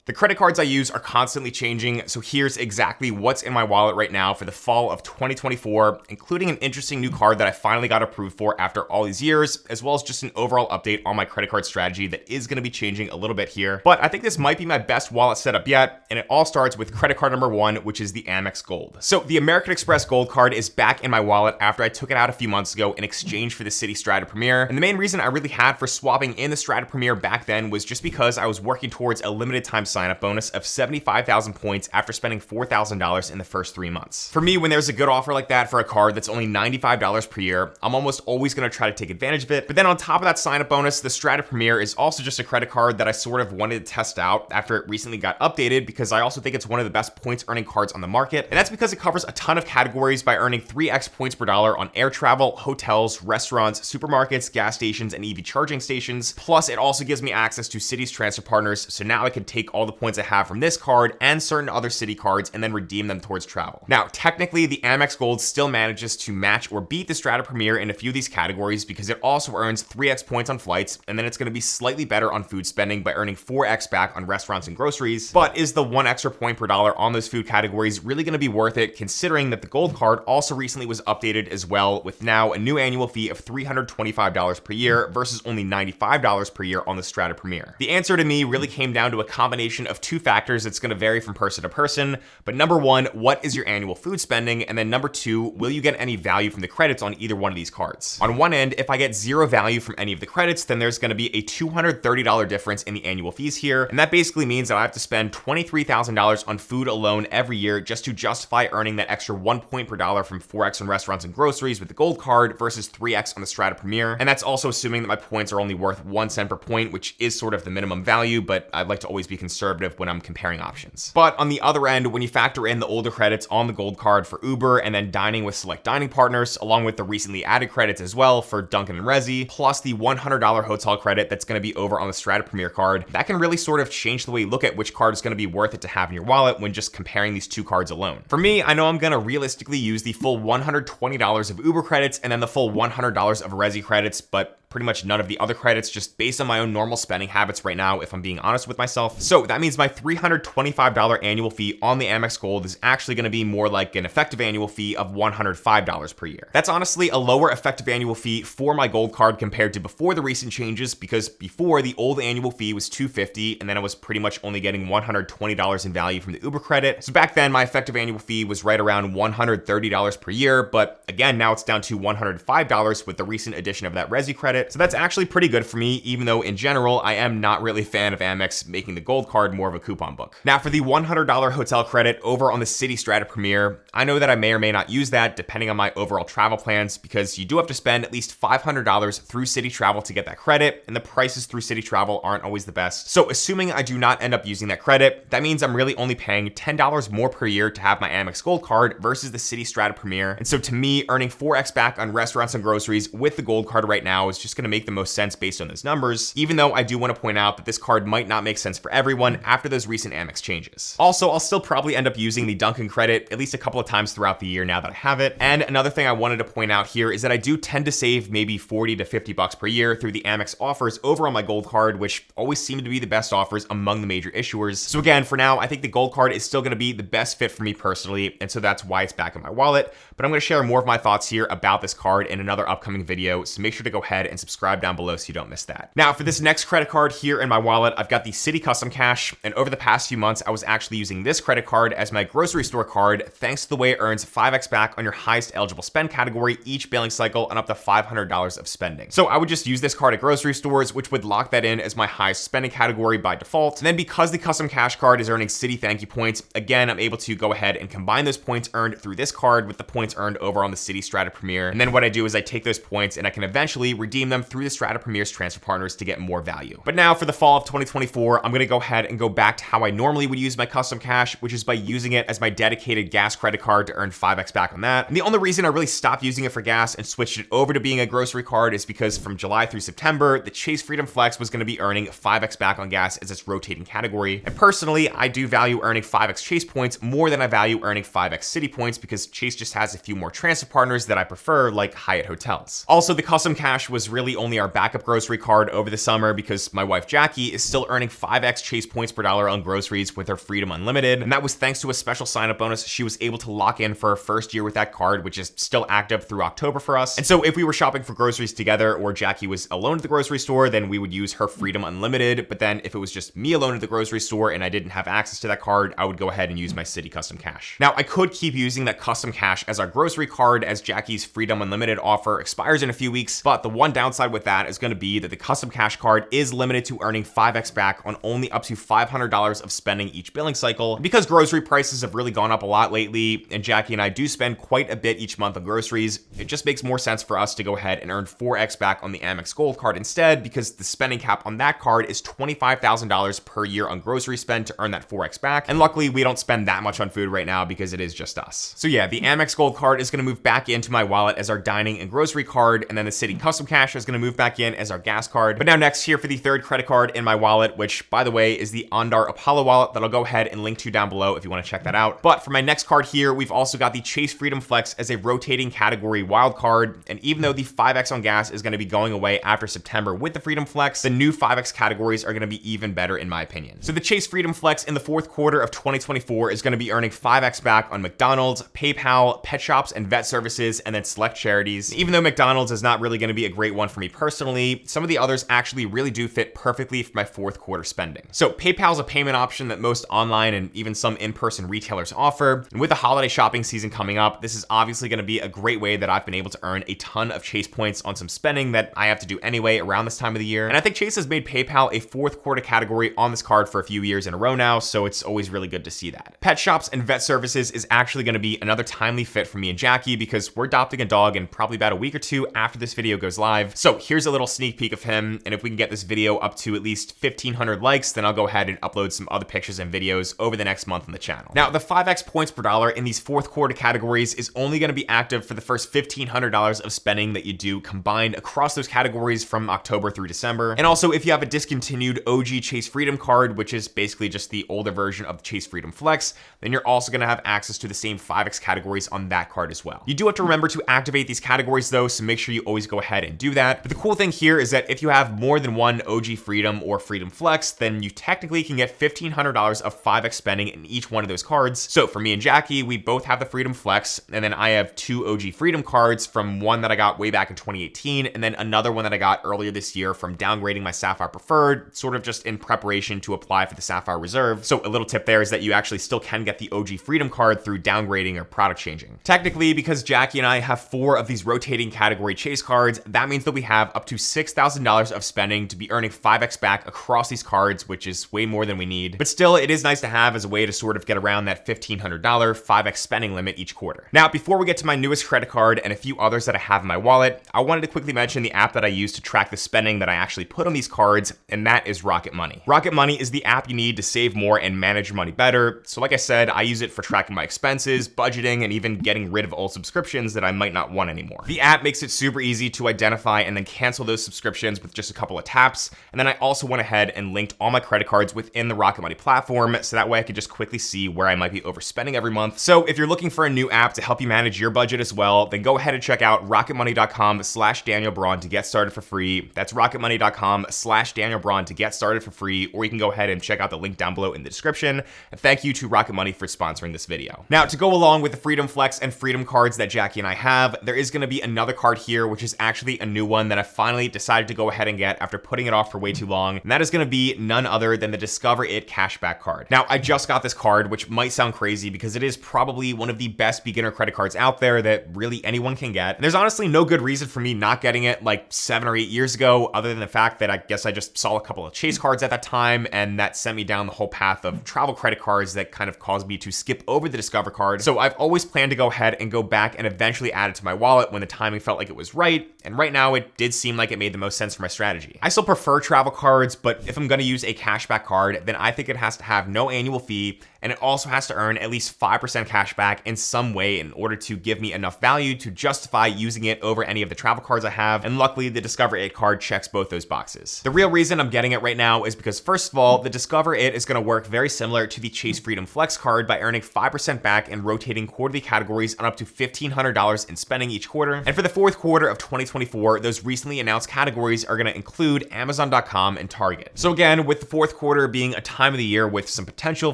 The credit cards I use are constantly changing, so here's exactly what's in my wallet right now for the fall of 2024, including an interesting new card that I finally got approved for after all these years, as well as just an overall update on my credit card strategy that is going to be changing a little bit here. But I think this might be my best wallet setup yet, and it all starts with credit card number one, which is the Amex Gold. So the American Express Gold card is back in my wallet after I took it out a few months ago in exchange for the Citi Strata Premier, and the main reason I really had for swapping in the Strata Premier back then was just because I was working towards a limited time sign-up bonus of 75,000 points after spending $4,000 in the first 3 months. For me, when there's a good offer like that for a card that's only $95 per year, I'm almost always going to try to take advantage of it. But then on top of that sign-up bonus, the Strata Premier is also just a credit card that I sort of wanted to test out after it recently got updated, because I also think it's one of the best points earning cards on the market. And that's because it covers a ton of categories by earning 3x points per dollar on air travel, hotels, restaurants, supermarkets, gas stations, and EV charging stations. Plus, it also gives me access to Citi's transfer partners, so now I can take all the points I have from this card and certain other Citi cards and then redeem them towards travel. Now, technically, the Amex Gold still manages to match or beat the Strata Premier in a few of these categories because it also earns 3x points on flights, and then it's going to be slightly better on food spending by earning 4x back on restaurants and groceries. But is the 1 extra point per dollar on those food categories really going to be worth it, considering that the Gold card also recently was updated as well, with now a new annual fee of $325 per year versus only $95 per year on the Strata Premier? The answer to me really came down to a combination of two factors that's going to vary from person to person. But number one, what is your annual food spending? And then number two, will you get any value from the credits on either one of these cards? On one end, if I get zero value from any of the credits, then there's going to be a $230 difference in the annual fees here. And that basically means that I have to spend $23,000 on food alone every year just to justify earning that extra 1 point per dollar from 4x on restaurants and groceries with the Gold card versus 3x on the Strata Premier. And that's also assuming that my points are only worth 1 cent per point, which is sort of the minimum value, but I'd like to always be conservative when I'm comparing options. But on the other end, when you factor in the older credits on the Gold card for Uber and then dining with select dining partners, along with the recently added credits as well for Dunkin' and Resi, plus the $100 hotel credit that's going to be over on the Strata Premier card, that can really sort of change the way you look at which card is going to be worth it to have in your wallet when just comparing these two cards alone. For me, I know I'm going to realistically use the full $120 of Uber credits and then the full $100 of Resi credits, but pretty much none of the other credits, just based on my own normal spending habits right now, if I'm being honest with myself. So that means my $325 annual fee on the Amex Gold is actually going to be more like an effective annual fee of $105 per year. That's honestly a lower effective annual fee for my Gold card compared to before the recent changes, because before the old annual fee was $250 and then I was pretty much only getting $120 in value from the Uber credit. So back then my effective annual fee was right around $130 per year, but again, now it's down to $105 with the recent addition of that Resi credit. So that's actually pretty good for me, even though in general, I am not really a fan of Amex making the Gold card more of a coupon book. Now for the $100 hotel credit over on the Citi Strata Premier, I know that I may or may not use that depending on my overall travel plans, because you do have to spend at least $500 through Citi Travel to get that credit, and the prices through Citi Travel aren't always the best. So assuming I do not end up using that credit, that means I'm really only paying $10 more per year to have my Amex Gold card versus the Citi Strata Premier. And so to me, earning 4x back on restaurants and groceries with the Gold card right now is just going to make the most sense based on those numbers, even though I do want to point out that this card might not make sense for everyone after those recent Amex changes. Also, I'll still probably end up using the Dunkin' credit at least a couple of times throughout the year now that I have it. And another thing I wanted to point out here is that I do tend to save maybe 40 to 50 bucks per year through the Amex offers over on my Gold card, which always seem to be the best offers among the major issuers. So again, for now, I think the Gold card is still going to be the best fit for me personally, and so that's why it's back in my wallet. But I'm going to share more of my thoughts here about this card in another upcoming video, so make sure to go ahead and subscribe down below so you don't miss that. Now for this next credit card here in my wallet, I've got the Citi Custom Cash, and over the past few months, I was actually using this credit card as my grocery store card, thanks to the way it earns 5x back on your highest eligible spend category each billing cycle and up to $500 of spending. So I would just use this card at grocery stores, which would lock that in as my highest spending category by default. And then because the Custom Cash card is earning Citi thank you points, again, I'm able to go ahead and combine those points earned through this card with the points earned over on the Citi Strata Premier. And then what I do is I take those points and I can eventually redeem them through the Strata Premier's transfer partners to get more value. But now for the fall of 2024, I'm going to go ahead and go back to how I normally would use my Custom Cash, which is by using it as my dedicated gas credit card to earn 5x back on that. And the only reason I really stopped using it for gas and switched it over to being a grocery card is because from July through September, the Chase Freedom Flex was going to be earning 5x back on gas as its rotating category. And personally, I do value earning 5x Chase points more than I value earning 5x Citi points, because Chase just has a few more transfer partners that I prefer, like Hyatt Hotels. Also, the Custom Cash was really only our backup grocery card over the summer because my wife Jackie is still earning 5x Chase points per dollar on groceries with her Freedom Unlimited, and that was thanks to a special sign-up bonus she was able to lock in for her first year with that card, which is still active through October for us. And so if we were shopping for groceries together or Jackie was alone at the grocery store, then we would use her Freedom Unlimited. But then if it was just me alone at the grocery store and I didn't have access to that card, I would go ahead and use my Citi Custom Cash. Now, I could keep using that Custom Cash as our grocery card as Jackie's Freedom Unlimited offer expires in a few weeks, but the one downside with that is going to be that the Custom Cash card is limited to earning 5x back on only up to $500 of spending each billing cycle. And because grocery prices have really gone up a lot lately, and Jackie and I do spend quite a bit each month on groceries, it just makes more sense for us to go ahead and earn 4x back on the Amex Gold card instead, because the spending cap on that card is $25,000 per year on grocery spend to earn that 4x back. And luckily, we don't spend that much on food right now because it is just us. So yeah, the Amex Gold card is going to move back into my wallet as our dining and grocery card, and then the Citi Custom Cash is going to move back in as our gas card. But now next here for the third credit card in my wallet, which by the way is the Ondar Apollo wallet that I'll go ahead and link to down below if you want to check that out. But for my next card here, we've also got the Chase Freedom Flex as a rotating category wild card. And even though the 5x on gas is going to be going away after September with the Freedom Flex, the new 5x categories are going to be even better in my opinion. So the Chase Freedom Flex in the fourth quarter of 2024 is going to be earning 5x back on McDonald's, PayPal, pet shops and vet services, and then select charities. Even though McDonald's is not really going to be a great one for me personally, some of the others actually really do fit perfectly for my fourth quarter spending. So PayPal is a payment option that most online and even some in-person retailers offer. And with the holiday shopping season coming up, this is obviously going to be a great way that I've been able to earn a ton of Chase points on some spending that I have to do anyway around this time of the year. And I think Chase has made PayPal a fourth quarter category on this card for a few years in a row now, so it's always really good to see that. Pet shops and vet services is actually going to be another timely fit for me and Jackie because we're adopting a dog in probably about a week or two after this video goes live. So here's a little sneak peek of him, and if we can get this video up to at least 1,500 likes, then I'll go ahead and upload some other pictures and videos over the next month on the channel. Now, the 5x points per dollar in these fourth quarter categories is only going to be active for the first $1,500 of spending that you do combined across those categories from October through December. And also, if you have a discontinued OG Chase Freedom card, which is basically just the older version of the Chase Freedom Flex, then you're also going to have access to the same 5x categories on that card as well. You do have to remember to activate these categories though, so make sure you always go ahead and do that. But the cool thing here is that if you have more than one OG Freedom or Freedom Flex, then you technically can get $1,500 of 5x spending in each one of those cards. So for me and Jackie, we both have the Freedom Flex, and then I have two OG Freedom cards, from one that I got way back in 2018, and then another one that I got earlier this year from downgrading my Sapphire Preferred, sort of just in preparation to apply for the Sapphire Reserve. So a little tip there is that you actually still can get the OG Freedom card through downgrading or product changing. Technically, because Jackie and I have 4 of these rotating category Chase cards, that means that we have up to $6,000 of spending to be earning 5x back across these cards, which is way more than we need. But still, it is nice to have as a way to sort of get around that $1,500 5x spending limit each quarter. Now, before we get to my newest credit card and a few others that I have in my wallet, I wanted to quickly mention the app that I use to track the spending that I actually put on these cards, and that is Rocket Money. Rocket Money is the app you need to save more and manage your money better. So like I said, I use it for tracking my expenses, budgeting, and even getting rid of old subscriptions that I might not want anymore. The app makes it super easy to identify and then cancel those subscriptions with just a couple of taps. And then I also went ahead and linked all my credit cards within the Rocket Money platform, so that way I could just quickly see where I might be overspending every month. So if you're looking for a new app to help you manage your budget as well, then go ahead and check out rocketmoney.com/Daniel Braun to get started for free. That's rocketmoney.com/Daniel Braun to get started for free, or you can go ahead and check out the link down below in the description. And thank you to Rocket Money for sponsoring this video. Now, to go along with the Freedom Flex and Freedom cards that Jackie and I have, there is going to be another card here, which is actually a new one that I finally decided to go ahead and get after putting it off for way too long. And that is going to be none other than the Discover It cashback card. Now, I just got this card, which might sound crazy because it is probably one of the best beginner credit cards out there that really anyone can get. And there's honestly no good reason for me not getting it like 7 or 8 years ago, other than the fact that I guess I just saw a couple of Chase cards at that time, and that sent me down the whole path of travel credit cards that kind of caused me to skip over the Discover card. So I've always planned to go ahead and go back and eventually add it to my wallet when the timing felt like it was right. And right now it did seem like it made the most sense for my strategy. I still prefer travel cards, but if I'm going to use a cashback card, then I think it has to have no annual fee, and it also has to earn at least 5% cash back in some way in order to give me enough value to justify using it over any of the travel cards I have. And luckily, the Discover It card checks both those boxes. The real reason I'm getting it right now is because, first of all, the Discover It is going to work very similar to the Chase Freedom Flex card by earning 5% back in rotating quarterly categories on up to $1,500 in spending each quarter. And for the fourth quarter of 2024, those recently announced categories are going to include Amazon.com and Target. So again, with the fourth quarter being a time of the year with some potential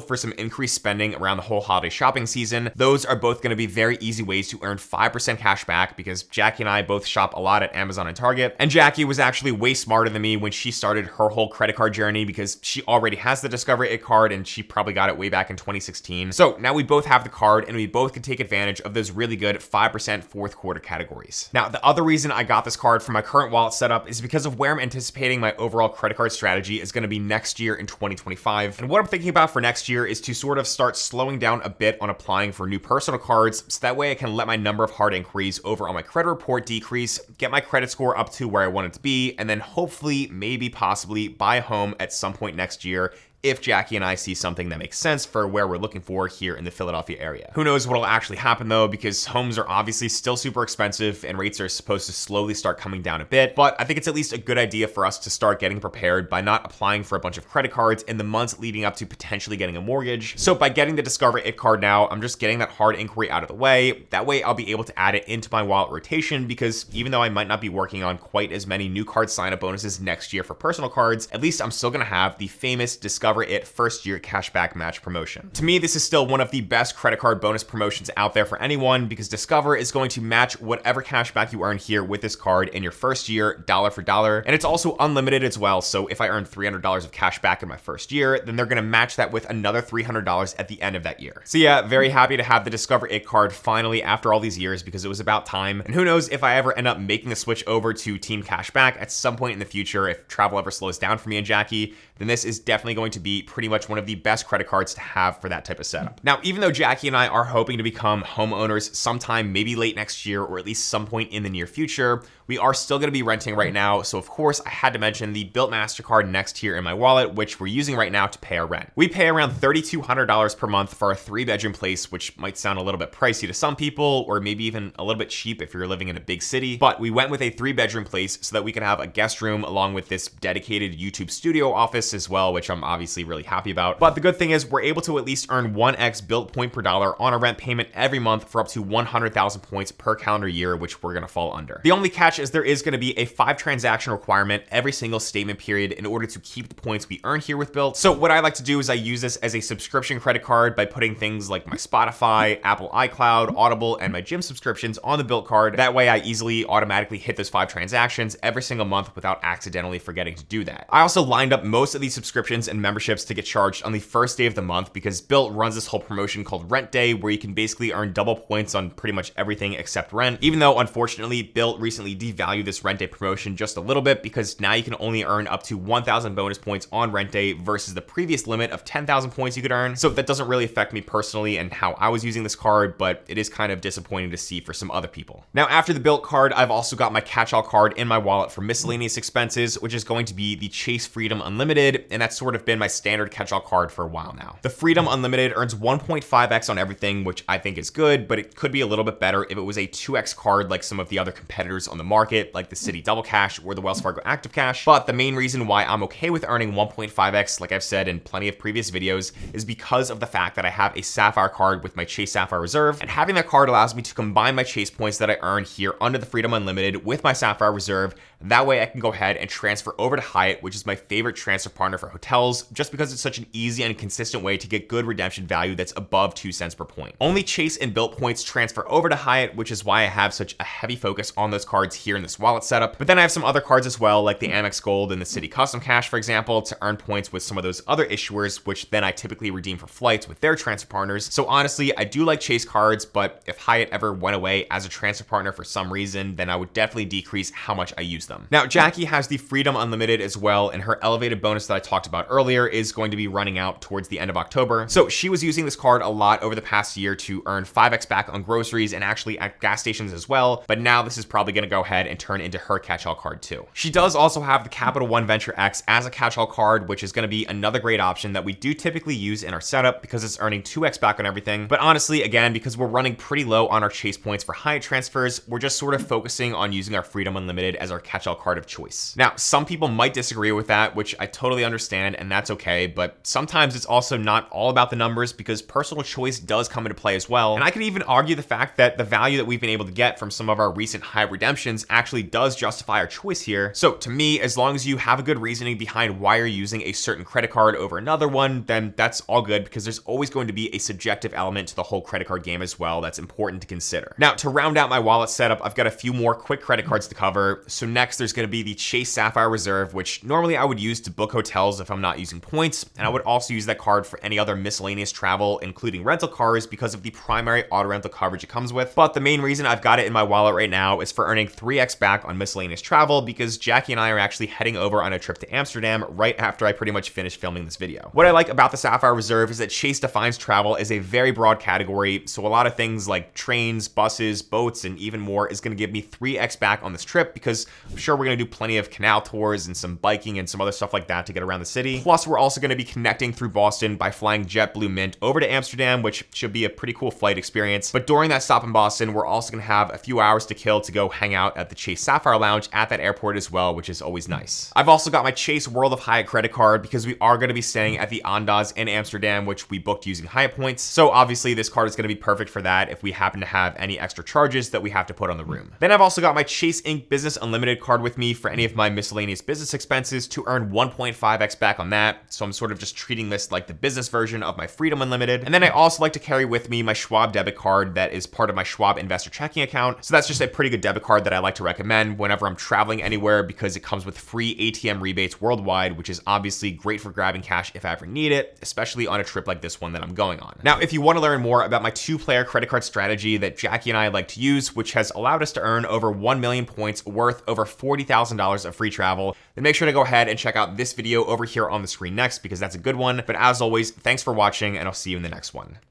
for some increased spending around the whole holiday shopping season, those are both going to be very easy ways to earn 5% cash back because Jackie and I both shop a lot at Amazon and Target. And Jackie was actually way smarter than me when she started her whole credit card journey because she already has the Discover It card and she probably got it way back in 2016. So now we both have the card and we both can take advantage of those really good 5% fourth quarter categories. Now, the other reason I got this card for my current wallet setup is because of where I'm anticipating my overall credit card strategy is going to be next year in 2025. And what I'm thinking about for next year is to sort of start slowing down a bit on applying for new personal cards so that way I can let my number of hard inquiries over on my credit report decrease, get my credit score up to where I want it to be, and then hopefully, maybe possibly buy a home at some point next year if Jackie and I see something that makes sense for where we're looking for here in the Philadelphia area. Who knows what'll actually happen though, because homes are obviously still super expensive and rates are supposed to slowly start coming down a bit, but I think it's at least a good idea for us to start getting prepared by not applying for a bunch of credit cards in the months leading up to potentially getting a mortgage. So by getting the Discover It card now, I'm just getting that hard inquiry out of the way. That way I'll be able to add it into my wallet rotation because even though I might not be working on quite as many new card sign-up bonuses next year for personal cards, at least I'm still gonna have the famous Discover It first year cashback match promotion. To me, this is still one of the best credit card bonus promotions out there for anyone because Discover is going to match whatever cashback you earn here with this card in your first year, dollar for dollar. And it's also unlimited as well. So if I earn $300 of cash back in my first year, then they're gonna match that with another $300 at the end of that year. So yeah, very happy to have the Discover It card finally after all these years because it was about time. And who knows if I ever end up making the switch over to Team Cashback at some point in the future, if travel ever slows down for me and Jackie, then this is definitely going to be pretty much one of the best credit cards to have for that type of setup. Now, even though Jackie and I are hoping to become homeowners sometime maybe late next year or at least some point in the near future, we are still going to be renting right now. So of course I had to mention the Bilt MasterCard next here in my wallet, which we're using right now to pay our rent. We pay around $3,200 per month for a 3-bedroom place, which might sound a little bit pricey to some people, or maybe even a little bit cheap if you're living in a big city. But we went with a 3-bedroom place so that we could have a guest room along with this dedicated YouTube studio office as well, which I'm obviously really happy about. But the good thing is we're able to at least earn 1x Bilt point per dollar on a rent payment every month for up to 100,000 points per calendar year, which we're going to fall under. The only catch is there is going to be a 5 transaction requirement every single statement period in order to keep the points we earn here with Bilt. So what I like to do is I use this as a subscription credit card by putting things like my Spotify, Apple iCloud, Audible, and my gym subscriptions on the Bilt card. That way I easily automatically hit those 5 transactions every single month without accidentally forgetting to do that. I also lined up most of these subscriptions and memberships to get charged on the first day of the month because Bilt runs this whole promotion called Rent Day where you can basically earn double points on pretty much everything except rent, even though unfortunately Bilt recently devalued this Rent Day promotion just a little bit because now you can only earn up to 1,000 bonus points on Rent Day versus the previous limit of 10,000 points you could earn. So that doesn't really affect me personally and how I was using this card, but it is kind of disappointing to see for some other people. Now, after the Bilt card, I've also got my catch-all card in my wallet for miscellaneous expenses, which is going to be the Chase Freedom Unlimited, and that's sort of been my standard catch-all card for a while now. The Freedom Unlimited earns 1.5x on everything, which I think is good, but it could be a little bit better if it was a 2x card like some of the other competitors on the market, like the Citi Double Cash or the Wells Fargo Active Cash. But the main reason why I'm okay with earning 1.5x, like I've said in plenty of previous videos, is because of the fact that I have a Sapphire card with my Chase Sapphire Reserve, and having that card allows me to combine my Chase points that I earn here under the Freedom Unlimited with my Sapphire Reserve. That way I can go ahead and transfer over to Hyatt, which is my favorite transfer partner for hotels, just because it's such an easy and consistent way to get good redemption value that's above 2 cents per point. Only Chase and Bilt points transfer over to Hyatt, which is why I have such a heavy focus on those cards here in this wallet setup. But then I have some other cards as well, like the Amex Gold and the Citi Custom Cash, for example, to earn points with some of those other issuers, which then I typically redeem for flights with their transfer partners. So honestly, I do like Chase cards, but if Hyatt ever went away as a transfer partner for some reason, then I would definitely decrease how much I use them. Now, Jackie has the Freedom Unlimited as well, and her elevated bonus that I talked about earlier is going to be running out towards the end of October. So she was using this card a lot over the past year to earn 5x back on groceries and actually at gas stations as well, but now this is probably going to go ahead and turn into her catch-all card too. She does also have the Capital One Venture X as a catch-all card, which is going to be another great option that we do typically use in our setup because it's earning 2x back on everything. But honestly, again, because we're running pretty low on our Chase points for Hyatt transfers, we're just sort of focusing on using our Freedom Unlimited as our catch-all card of choice. Now, some people might disagree with that, which I totally understand, and that's okay, but sometimes it's also not all about the numbers because personal choice does come into play as well. And I could even argue the fact that the value that we've been able to get from some of our recent high redemptions actually does justify our choice here. So to me, as long as you have a good reasoning behind why you're using a certain credit card over another one, then that's all good, because there's always going to be a subjective element to the whole credit card game as well that's important to consider. Now, to round out my wallet setup, I've got a few more quick credit cards to cover. So next, there's going to be the Chase Sapphire Reserve, which normally I would use to book hotels if I'm not using points, and I would also use that card for any other miscellaneous travel, including rental cars, because of the primary auto rental coverage it comes with. But the main reason I've got it in my wallet right now is for earning 3x back on miscellaneous travel, because Jackie and I are actually heading over on a trip to Amsterdam right after I pretty much finish filming this video. What I like about the Sapphire Reserve is that Chase defines travel as a very broad category, so a lot of things like trains, buses, boats, and even more is going to give me 3x back on this trip, because I'm sure we're going to do plenty of canal tours and some biking and some other stuff like that to get around the city. Plus, we're also going to be connecting through Boston by flying JetBlue Mint over to Amsterdam, which should be a pretty cool flight experience. But during that stop in Boston, we're also going to have a few hours to kill to go hang out at the Chase Sapphire Lounge at that airport as well, which is always nice. I've also got my Chase World of Hyatt credit card because we are going to be staying at the Andaz in Amsterdam, which we booked using Hyatt points. So obviously this card is going to be perfect for that if we happen to have any extra charges that we have to put on the room. Then I've also got my Chase Inc. Business Unlimited card with me for any of my miscellaneous business expenses to earn 1.5x back on that. So I'm sort of just treating this like the business version of my Freedom Unlimited. And then I also like to carry with me my Schwab debit card that is part of my Schwab investor checking account. So that's just a pretty good debit card that I like to recommend whenever I'm traveling anywhere, because it comes with free ATM rebates worldwide, which is obviously great for grabbing cash if I ever need it, especially on a trip like this one that I'm going on. Now, if you want to learn more about my 2-player credit card strategy that Jackie and I like to use, which has allowed us to earn over 1 million points worth over $40,000 of free travel, then make sure to go ahead and check out this video over here on the screen next, because that's a good one. But as always, thanks for watching, and I'll see you in the next one.